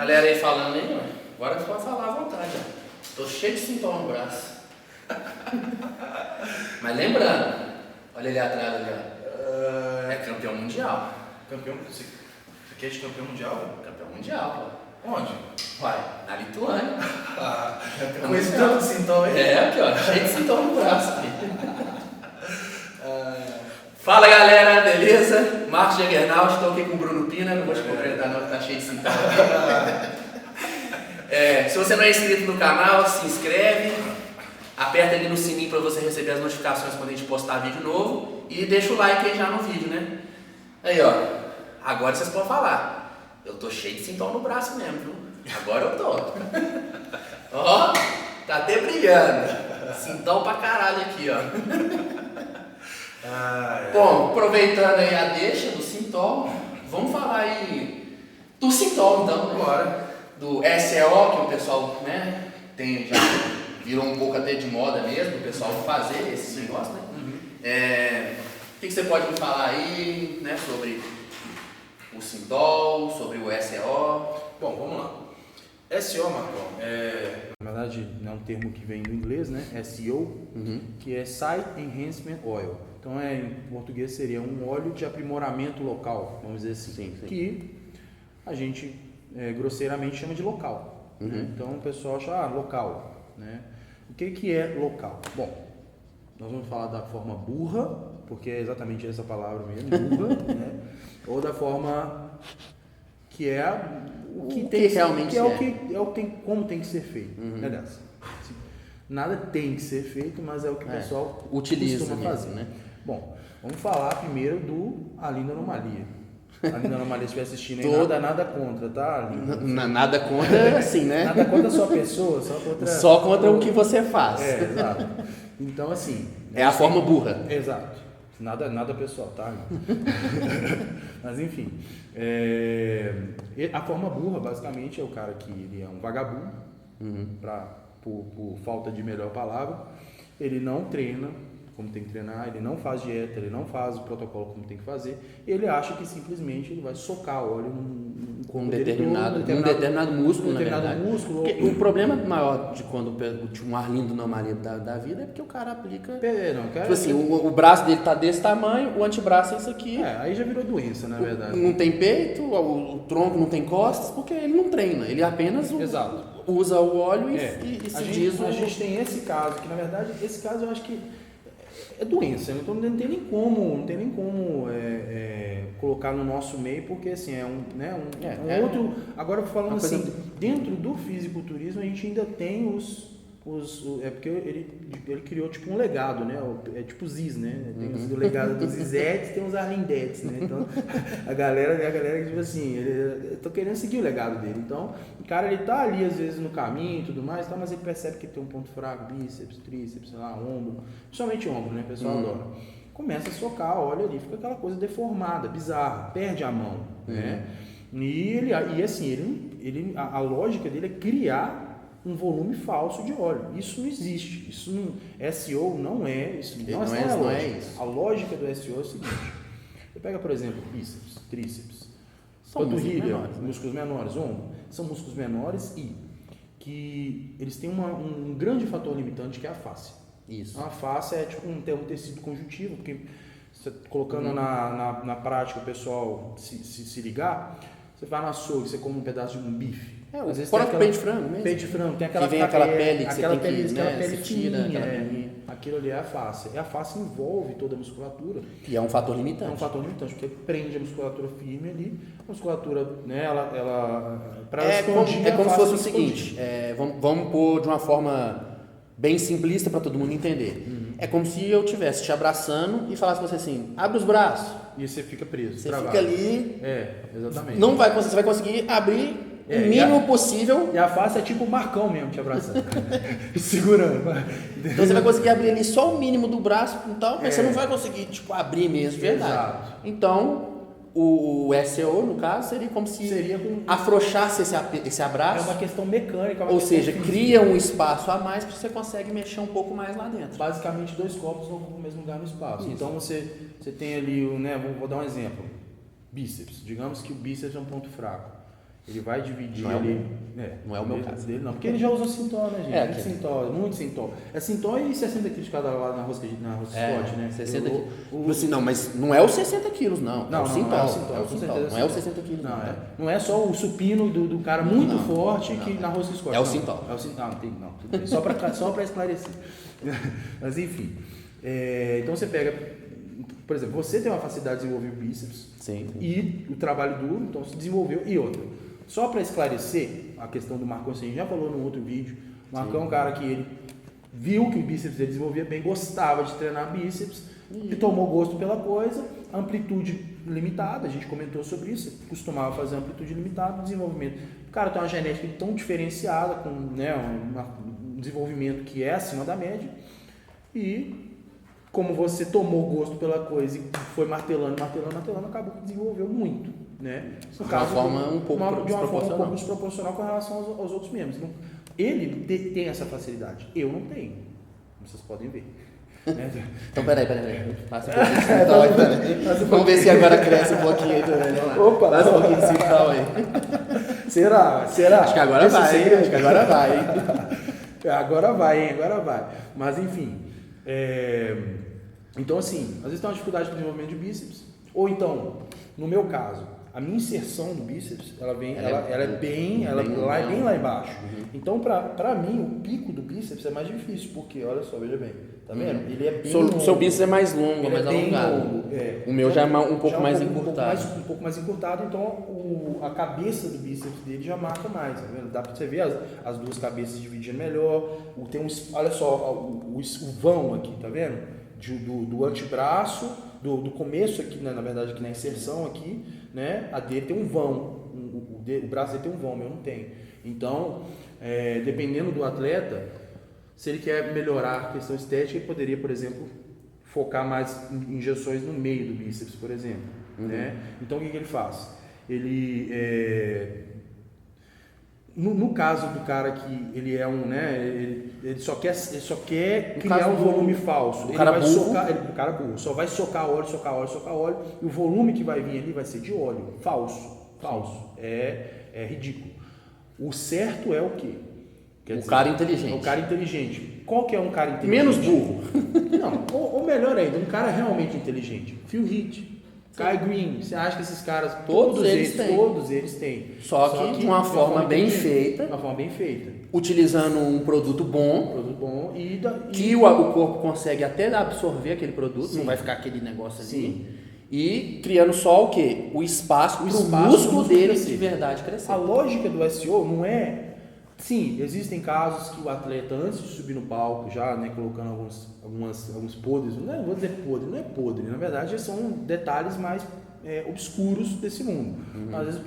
Galera aí falando aí, mano. Agora você pode falar à vontade, ó. Tô cheio de sintoma no braço. Mas lembrando, olha ele atrás ali, ó. É campeão mundial. Campeão? Você quer de campeão mundial? Campeão mundial, pô. Onde? Uai, na Lituânia. Com esse tanto sintoma aí? É, aqui, ó. Cheio de sintoma no braço. Fala, galera, beleza? Marcos Jaguernal, estou aqui com o Bruno Pina. Não vou te cumprimentar não, que tá cheio de sintoma. Se você não é inscrito no canal, se inscreve. Aperta ali no sininho para você receber as notificações quando a gente postar vídeo novo. E deixa o like aí já no vídeo, né? Aí, ó. Agora vocês podem falar. Eu tô cheio de sintoma no braço mesmo, viu? Agora eu tô. Ó, tá até brilhando. Sintoma pra caralho aqui, ó. Bom, aproveitando aí a deixa do sintoma, vamos falar aí do sintoma, então, né? Agora. Do SEO, que o pessoal, né, tem já... Virou um pouco até de moda mesmo, o pessoal fazer esse negócio, né? O que você pode me falar aí, né, sobre o Sintol, sobre o SEO? Bom, vamos lá. SEO, Marcão, na verdade é um termo que vem do inglês, né? SEO, que é Site Enhancement Oil. Então, em português seria um óleo de aprimoramento local, vamos dizer assim, sim. Que a gente grosseiramente chama de local. Né? Então, o pessoal acha, local. Né? O que é local? Bom, nós vamos falar da forma burra, porque é exatamente essa palavra mesmo, burra, né? Ou da forma que é o que tem realmente como tem que ser feito. Aliás, nada tem que ser feito, mas é o que o pessoal utiliza costuma fazer. Né? Bom, vamos falar primeiro do A Linda Anomalia. A Linda Anomalia estiver assistindo aí, nada contra, tá? Nada contra, assim, né? Nada contra a sua pessoa, só contra o que você faz. Exato. Então, assim... É a forma burra. Exato. Nada pessoal, tá? Mas, enfim. A forma burra, basicamente, é o cara que ele é um vagabundo, por falta de melhor palavra. Ele não treina como tem que treinar, ele não faz dieta, ele não faz o protocolo como tem que fazer, ele acha que simplesmente ele vai socar óleo num determinado músculo, na verdade. Porque o problema maior de quando de um Arlindo Anomalia da vida é porque o cara aplica... tipo assim, o braço dele tá desse tamanho, o antebraço é isso aqui. Aí já virou doença, na verdade. Não tem peito, o tronco não tem costas, porque ele não treina, ele apenas usa o óleo e se diz... A gente tem esse caso, que na verdade, esse caso eu acho que é doença, então não tem nem como colocar no nosso meio, porque assim, outro. Agora falando assim, dentro do fisiculturismo a gente ainda tem porque ele criou tipo um legado, né? É tipo Ziz, né? Tem o legado dos Zizetes, tem os Arlindetes, né? Então a galera tipo assim, eu tô querendo seguir o legado dele. Então o cara ele tá ali às vezes no caminho e tudo mais, mas ele percebe que tem um ponto fraco, bíceps, tríceps, sei lá, ombro, principalmente ombro, né? O pessoal adora. Começa a socar, olha ali, fica aquela coisa deformada, bizarra, perde a mão, né? E assim, a lógica dele é criar um volume falso de óleo. Isso não existe. Isso não, SEO não é isso. Não é isso. A lógica do SEO é o seguinte: você pega, por exemplo, bíceps, tríceps, panturrilha, músculos menores, ombro, são músculos menores e que eles têm um grande fator limitante que é a face. Isso. A face é tipo um tecido conjuntivo, porque você, colocando na prática o pessoal se ligar, você vai no açougue, você come um pedaço de um bife. Às vezes tem peito de frango mesmo. Peito de frango, tem aquela pele que você tem aquela pele fininha. Aquilo ali é a face. E a face envolve toda a musculatura. E é um fator limitante. É um fator limitante, porque prende a musculatura firme ali. A musculatura, né, ela para ela expandir, é como se fosse o seguinte, vamos pôr de uma forma bem simplista para todo mundo entender. É como se eu estivesse te abraçando e falasse pra você assim, abre os braços. E você fica preso, Você travado. fica ali... Exatamente. Você vai conseguir abrir o mínimo possível. E a face é tipo o Marcão mesmo, te abraçando. Segurando. Então você vai conseguir abrir ali só o mínimo do braço, então, mas você não vai conseguir abrir mesmo, verdade. Exato. Então, o SEO, no caso, seria como se afrouxasse esse abraço. É uma questão mecânica. Ou seja, cria um espaço a mais que você consegue mexer um pouco mais lá dentro. Basicamente, dois corpos não ocupam o mesmo lugar no espaço. Isso. Então você tem ali, vou dar um exemplo. Bíceps. Digamos que o bíceps é um ponto fraco. Ele vai dividir Não é o ali. Não é o meu caso. Dele, não, porque ele já usa Synthol, né, gente? Aqui. Muito Synthol. É Synthol e 60 quilos de cada lado na rosca Scott, né? 60 quilos. Assim, não, mas não é os 60 quilos, não. É o Synthol. É o Synthol. Não é os 60 quilos. Não é só o supino do cara muito forte que na rosca Scott. É o Synthol. É o Synthol. Não, tudo bem. Só para esclarecer. Mas enfim. Então você pega, por exemplo, você tem uma facilidade de desenvolver o bíceps. Sim. E o trabalho duro, então se desenvolveu. E outra, só para esclarecer a questão do Marcão, assim, a gente já falou no outro vídeo, o Marcão é um cara que ele viu que o bíceps dele desenvolvia bem, gostava de treinar bíceps, e tomou gosto pela coisa, amplitude limitada, a gente comentou sobre isso, costumava fazer amplitude limitada, desenvolvimento. O cara tem uma genética tão diferenciada, com né, um desenvolvimento que é acima da média, e como você tomou gosto pela coisa e foi martelando, acabou que desenvolveu muito, né? De uma forma um pouco desproporcional com relação aos outros membros. Então, ele tem essa facilidade, eu não tenho, vocês podem ver. Né? Então, peraí. Passa um pouquinho. Vamos ver se agora cresce um pouquinho aí também. Opa! Passa um pouquinho de Synthol aí. Será? Acho que agora vai. Agora vai. Mas, enfim... Então, assim, às vezes tem uma dificuldade de desenvolvimento de bíceps, ou então, no meu caso, a minha inserção do bíceps, ela é bem lá embaixo. Então, pra mim, o pico do bíceps é mais difícil, porque, olha só, veja bem, tá vendo? Ele é bem longo. Seu bíceps é mais longo, mais alongado. O meu já é um pouco mais encurtado. Um pouco mais encurtado, então a cabeça do bíceps dele já marca mais, tá vendo? Dá pra você ver as duas cabeças dividindo melhor. Olha só, o vão aqui, tá vendo? Do antebraço, do começo aqui, né, na verdade, aqui na inserção aqui, né? A dele tem um vão, o braço dele tem um vão, o meu não tem. Então, dependendo do atleta, se ele quer melhorar a questão estética, ele poderia, por exemplo, focar mais em injeções no meio do bíceps, por exemplo. Né? Então, o que ele faz? Ele... No caso do cara que ele é né, ele só quer criar um volume falso. O cara burro só vai socar óleo, e o volume que vai vir ali vai ser de óleo, falso. É ridículo. O certo é o quê? Cara inteligente. O cara inteligente. Qual que é um cara inteligente? Menos burro. Não, ou melhor ainda, um cara realmente inteligente. Phil Heath, Kai Green, você acha que esses caras, todos eles têm. Só que de uma forma bem feita. Uma forma bem feita. Utilizando um produto bom. Que o corpo consegue até absorver aquele produto, não vai ficar aquele negócio ali. E criando só o quê? O espaço para o músculo dele de verdade crescer. A lógica do SEO não é... Sim, existem casos que o atleta, antes de subir no palco, já né, colocando alguns podres, não vou dizer podre, não é podre, na verdade são detalhes mais obscuros desse mundo. Às vezes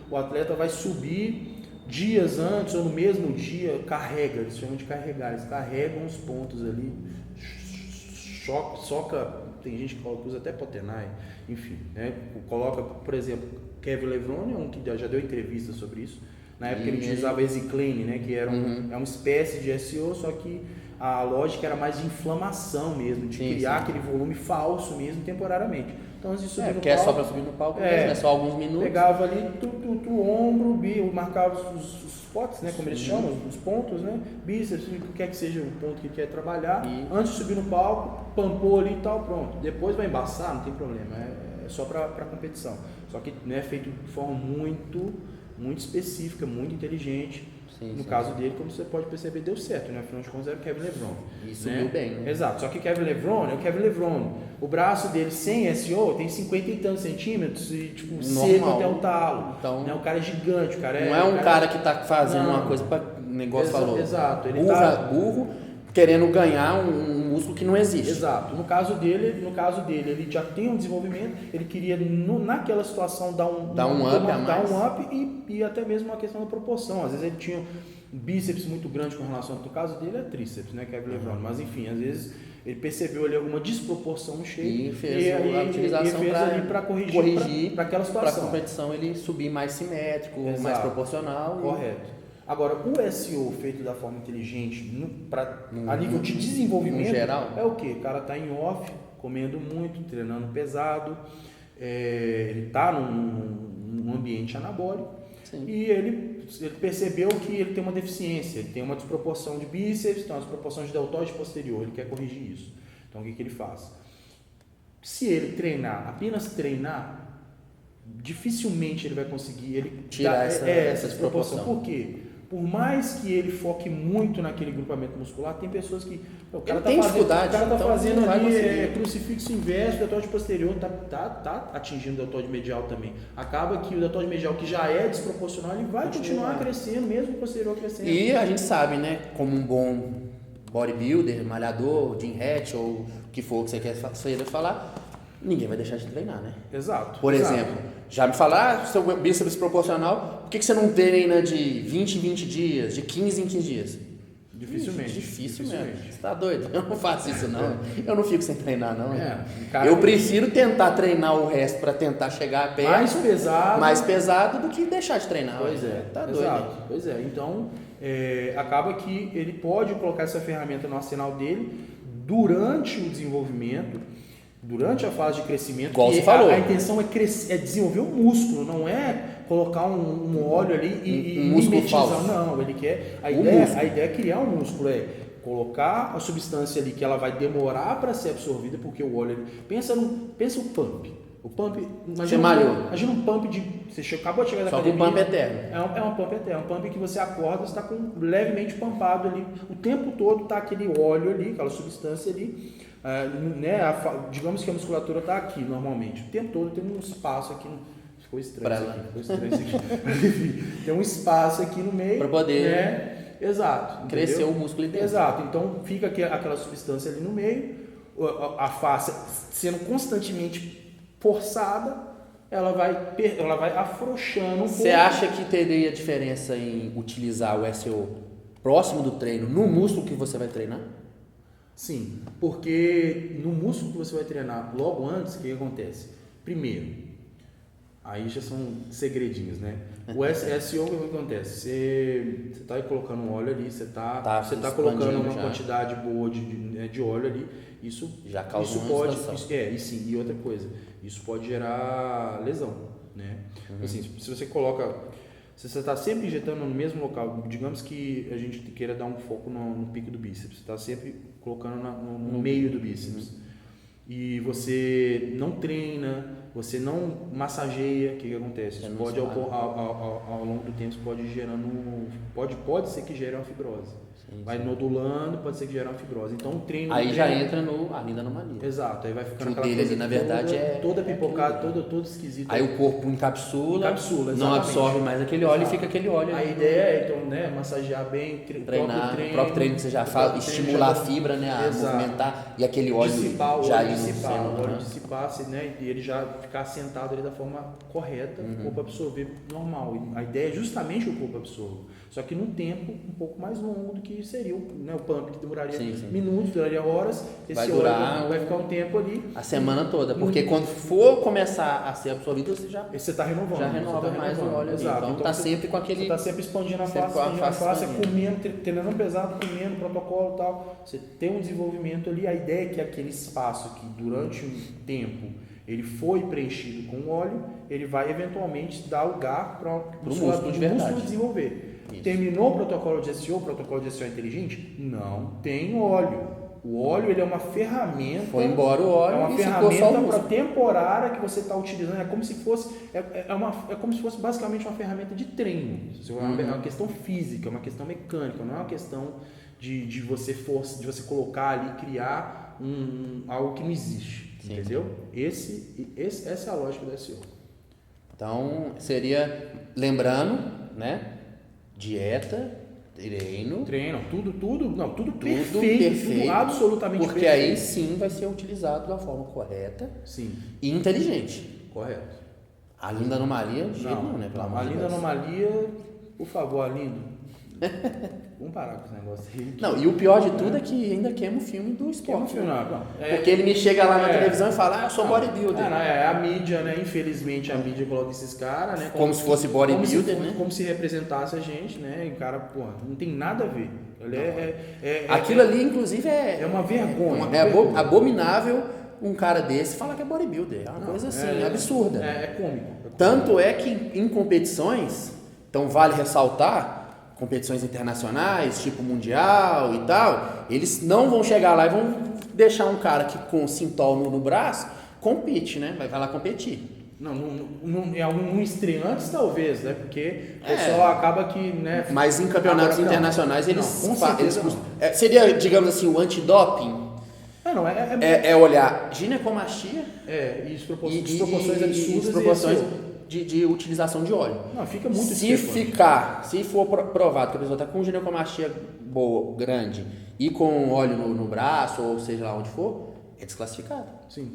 o atleta vai subir dias antes ou no mesmo dia, eles chamam de carregar, eles carregam os pontos ali, soca, tem gente que usa até Potenai, enfim, né, coloca, por exemplo, Kevin Levrone, um que já deu entrevista sobre isso. Na época ele utilizava EasyClean, né, que era uma espécie de SEO, só que a lógica era mais de inflamação mesmo, de criar aquele volume falso mesmo temporariamente. Então antes de subir no palco... Que é só para subir no palco mesmo, é só alguns minutos. Pegava ali, ombro, marcava os spots, né, como eles chamam, os pontos, né, bíceps, o que quer que seja o ponto que quer trabalhar. Antes de subir no palco, pampou ali e tal, pronto. Depois vai embaçar, não tem problema, é só para competição. Só que é feito de forma muito específica, muito inteligente. No caso dele, como você pode perceber, deu certo, né? Afinal de contas era o Kevin Levrone. Isso subiu bem, né? Exato, só que Kevin Levrone é o Kevin Levrone. O braço dele sem SEO tem 50 e tantos centímetros e tipo, seco até o talo. Então, né? O cara é gigante, o cara não é um cara que tá fazendo uma coisa para negócio falou. Exato, ele burro querendo ganhar um músculo que não existe. Exato. No caso dele, ele já tem um desenvolvimento, ele queria naquela situação dar um up e até mesmo uma questão da proporção. Às vezes ele tinha bíceps muito grande com relação ao caso dele é tríceps, né, que é Levrone, mas enfim, às vezes ele percebeu ali alguma desproporção no shape e fez a utilização para corrigir para aquela situação. Para a competição ele subir mais simétrico, mais proporcional. Correto. Agora, o SEO feito da forma inteligente, a nível de desenvolvimento, geral, é o quê? O cara está em off, comendo muito, treinando pesado, ele está num ambiente anabólico. Sim. E ele percebeu que ele tem uma deficiência, ele tem uma desproporção de bíceps, tem uma desproporção de deltoide posterior, ele quer corrigir isso. Então o que ele faz? Se ele apenas treinar, dificilmente ele vai conseguir tirar essa desproporção. Por quê? Por mais que ele foque muito naquele grupamento muscular, tem pessoas que o cara tá fazendo ali crucifixo inverso, deltoide posterior, tá atingindo o deltoide medial também. Acaba que o deltoide medial, que já é desproporcional, ele vai continuar crescendo, mesmo o posterior crescendo. E a gente sabe, né, como um bom bodybuilder, malhador, Jim Hatch ou o que for que você quer falar, ninguém vai deixar de treinar, né? Exato. Por exemplo, já me falar, seu bíceps proporcional, por que você não treina de 20 em 20 dias, de 15 em 15 dias? Dificilmente. Difícil mesmo. Você tá doido? Eu não faço isso não. Eu não fico sem treinar não. Cara, eu prefiro tentar treinar o resto para tentar chegar perto. Mais pesado do que deixar de treinar. Pois é. Tá doido. Exato. Pois é. Então, acaba que ele pode colocar essa ferramenta no arsenal dele durante o desenvolvimento, durante a fase de crescimento. Igual você falou. A intenção é desenvolver o músculo, não é colocar um óleo ali e um músculo mimetizar. falso. Não, ele quer. A ideia é criar um músculo, colocar a substância ali que ela vai demorar para ser absorvida, porque o óleo. Pensa o pump. O pump. Imagina um pump de. Você acabou de chegar da academia. Só que o pump eterno. É um pump eterno. Um pump que você acorda, você está levemente pumpado ali. O tempo todo está aquele óleo ali, aquela substância ali. Digamos que a musculatura está aqui normalmente. O tempo todo tem um espaço aqui. Ficou estranho isso aqui. Tem um espaço aqui no meio. Para poder. Exato. Crescer o músculo inteiro. Exato. Então fica aquela substância ali no meio. A face sendo constantemente forçada, ela vai afrouxando um pouco. Você acha que teria diferença em utilizar o SEO próximo do treino no músculo que você vai treinar? Sim, porque no músculo que você vai treinar logo antes, o que acontece? Primeiro, aí já são segredinhos, né? O SEO, o que acontece? Você está aí colocando um óleo ali, você tá colocando uma quantidade boa de óleo ali, isso já causa isso uma pode, e outra coisa, isso pode gerar lesão, né? Assim, se você você está sempre injetando no mesmo local, digamos que a gente queira dar um foco no pico do bíceps, você está sempre colocando no meio do bíceps, e você não treina, você não massageia, o que acontece? Isso pode, ao longo do tempo, pode pode ser que gere uma fibrose. Vai nodulando, pode ser que gere uma fibrose. Então o treino. Aí já entra ainda no mania. Exato, aí vai ficando aquela coisa na verdade toda pipocada, todo esquisito. Aí o corpo encapsula não absorve mais aquele óleo. Exato. E fica aquele óleo. A ideia é então, massagear bem, treinar, o próprio treino que você já fala, estimular a fibra, né, a movimentar, e aquele óleo dissipar, né, e ele já ficar assentado ali da forma correta, o corpo absorver normal. A ideia é justamente que o corpo absorva, só que num tempo um pouco mais longo do que seria o pump, que duraria minutos, duraria horas. Esse óleo vai ficar um tempo ali. A semana toda, porque quando for começar a ser absorvido, você está renovando. Já renova mais o óleo. Exato. Então está sempre com aquele. Você está sempre expandindo a face, comendo, treinando pesado, comendo, protocolo e tal. Você tem um desenvolvimento ali. A ideia é que aquele espaço que durante um tempo ele foi preenchido com óleo, ele vai eventualmente dar lugar para o músculo desenvolver. Isso. Terminou o protocolo de SEO inteligente? Não tem óleo. O óleo ele é uma ferramenta. Foi embora o óleo. É uma ferramenta para temporária que você está utilizando. É como se fosse basicamente uma ferramenta de treino. É uma questão física, é uma questão mecânica, não é uma questão de você colocar ali, criar algo que não existe. Sim. Entendeu? Essa é a lógica do SEO. Então seria, lembrando, né? Dieta, treino, tudo perfeito, tudo absolutamente porque perfeito. Porque aí sim vai ser utilizado de uma forma correta, e inteligente. Correto. A linda anomalia, de jeito não, né? A linda anomalia, por favor, Alindo. Vamos parar com esse negócio aí. Não, e o pior de tudo é que ainda queima o filme do esporte. Porque ele me chega lá na televisão e fala, eu sou bodybuilder. A mídia, né? Infelizmente a mídia coloca esses caras, né? Como se fosse bodybuilder, né? Como se representasse a gente, né? E o cara, porra, não tem nada a ver. Aquilo ali, inclusive, é uma vergonha. É abominável um cara desse falar que é bodybuilder. É uma coisa assim, absurda. É cômico. Tanto é que em competições Então vale ressaltar, competições internacionais, tipo mundial e tal, eles não vão chegar lá e vão deixar um cara que com Sintol no braço compete, né? Vai lá competir. Não, em algum estreantes talvez, né? Porque o pessoal acaba que, né? Mas em campeonatos internacionais eles seria, digamos assim, o antidoping. É olhar ginecomastia e proporções absurdas proporções de utilização de óleo. Não, fica muito se for provado que a pessoa está com ginecomastia boa, grande e com óleo no braço, ou seja lá onde for, é desclassificado. Sim.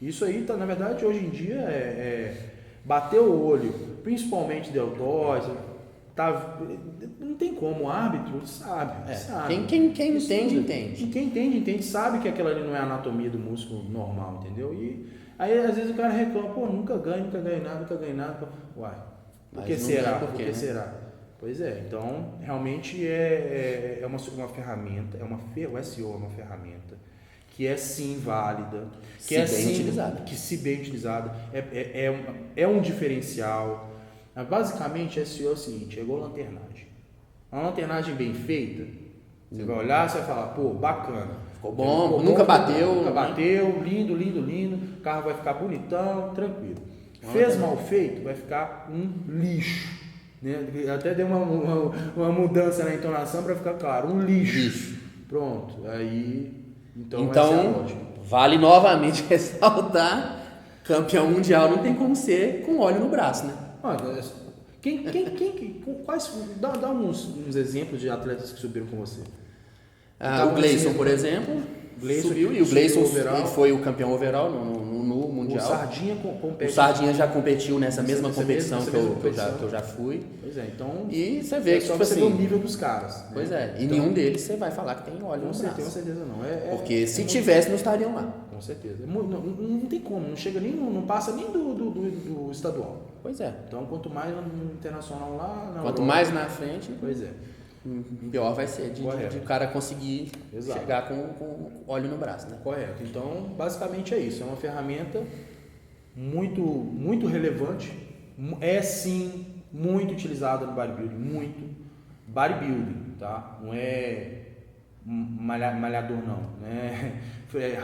Isso aí, na verdade, hoje em dia bater o olho, principalmente deltóide, não tem como, o árbitro sabe. Quem entende, entende. Quem entende, sabe que aquilo ali não é a anatomia do músculo normal, entendeu? E aí, às vezes, o cara reclama, nunca ganho nada. Uai, por que será? Por que será? Pois é, então, realmente é uma ferramenta, o SEO é uma ferramenta que é sim válida, que se bem utilizada, é um diferencial. Basicamente, SEO é o seguinte, é igual lanternagem. Uma lanternagem bem feita, você vai olhar, você vai falar, bacana. Ficou bom, nunca bateu, lindo, o carro vai ficar bonitão, tranquilo. Fez mal feito, vai ficar um lixo. Né? Até deu uma mudança na entonação para ficar claro, um lixo. Pronto, aí... Então vale novamente ressaltar, campeão mundial não tem como ser com óleo no braço, né? Dá uns exemplos de atletas que subiram com você. O Gleison, por exemplo, subiu, e o Gleison foi o campeão overall no mundial. O Sardinha já competiu nessa mesma competição que eu já fui. Pois é, então... E você vê que tipo assim, o nível dos caras. Né? Pois é, e nenhum deles você vai falar que tem óleo no braço. Com certeza não. Porque se tivesse, não estariam lá. Com certeza. Não tem como, não chega nem, não passa nem do estadual. Pois é. Então, quanto mais no internacional lá... Quanto mais na frente... Pois é. Pior vai ser de o cara conseguir chegar com óleo no braço, né? Correto. Então, basicamente é isso. É uma ferramenta muito, muito relevante. É sim muito utilizada no bodybuilding. Muito. Bodybuilding, tá? Não é malhador, não. Né?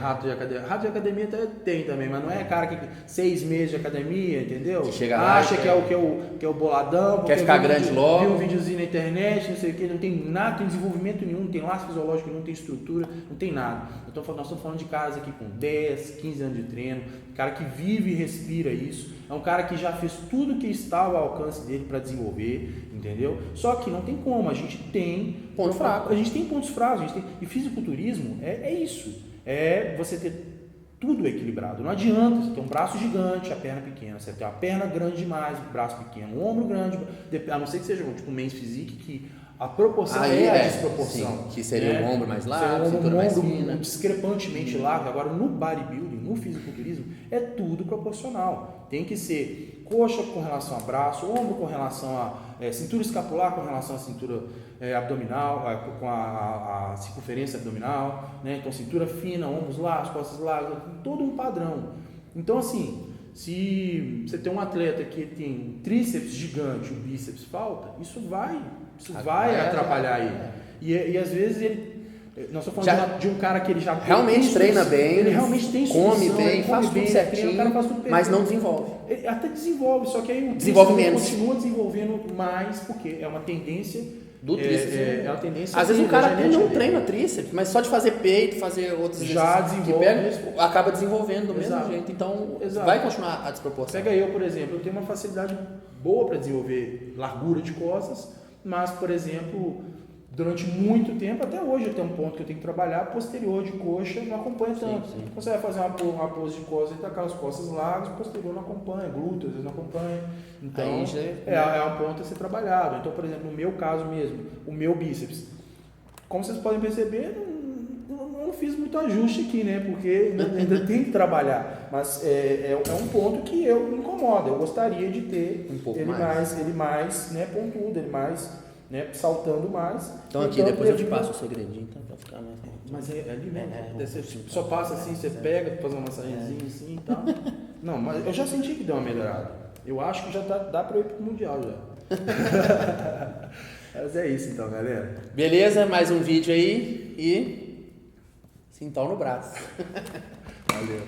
Rato de academia. Rato de academia até tem também, mas não é cara que 6 meses de academia, entendeu? Que chega lá, acha que é o boladão, quer ficar grande logo. Viu um videozinho na internet, não sei o que, não tem nada, não tem desenvolvimento nenhum, não tem laço fisiológico nenhum, não tem estrutura, não tem nada. Nós estamos falando de caras aqui com 10, 15 anos de treino, cara que vive e respira isso, é um cara que já fez tudo que estava ao alcance dele para desenvolver, entendeu? Só que não tem como, a gente tem pontos fracos, e fisiculturismo é isso. É você ter tudo equilibrado. Não adianta você ter um braço gigante, a perna pequena. Você ter uma perna grande demais, o braço pequeno, um ombro grande, a não ser que seja tipo um men's physique, que a proporção a desproporção. Sim, que seria um ombro mais largo, cintura mais fina. Discrepantemente largo. Agora, no bodybuilding, no fisiculturismo, é tudo proporcional. Tem que ser coxa com relação a braço, ombro com relação a cintura escapular com relação à cintura abdominal, com a circunferência abdominal, né? Então cintura fina, ombros largos, costas largas, todo um padrão. Então assim, se você tem um atleta que tem um tríceps gigante, um bíceps falta, isso vai atrapalhar ele. E às vezes nós estamos falando de um cara que ele já realmente treina bem, ele realmente tem come bem, faz tudo certinho, mas não desenvolve. Ele até desenvolve, só que aí o desenvolve menos. Continua desenvolvendo mais, porque é uma tendência do tríceps. É uma tendência. Às vezes o cara não treina tríceps, mas só de fazer peito, fazer outros já desenvolve, acaba desenvolvendo do mesmo jeito. Então vai continuar a desproporção. Pega eu, por exemplo, eu tenho uma facilidade boa para desenvolver largura de costas, mas, por exemplo, durante muito tempo, até hoje eu tenho um ponto que eu tenho que trabalhar, posterior de coxa não acompanha tanto. Sim. Você vai fazer uma pose de costas e tacar as costas largas, posterior não acompanha, glúteo às vezes não acompanha. Então é um ponto a ser trabalhado. Então, por exemplo, no meu caso mesmo, o meu bíceps, como vocês podem perceber, eu não fiz muito ajuste aqui, né? Porque ainda tem que trabalhar. Mas é um ponto que me incomoda. Eu gostaria de ter um pouco ele mais né, pontudo, ele mais... Né, saltando mais. Então aqui depois eu te passo o segredinho, então, pra ficar mais... Mas é ali mesmo, você só passa assim, você pega, faz uma massagenzinha assim e tal. Não, mas eu já senti que deu uma melhorada. Eu acho que já dá pra eu ir pro Mundial já. Mas é isso então, galera. Beleza? Mais um vídeo aí e Sintol no braço. Valeu.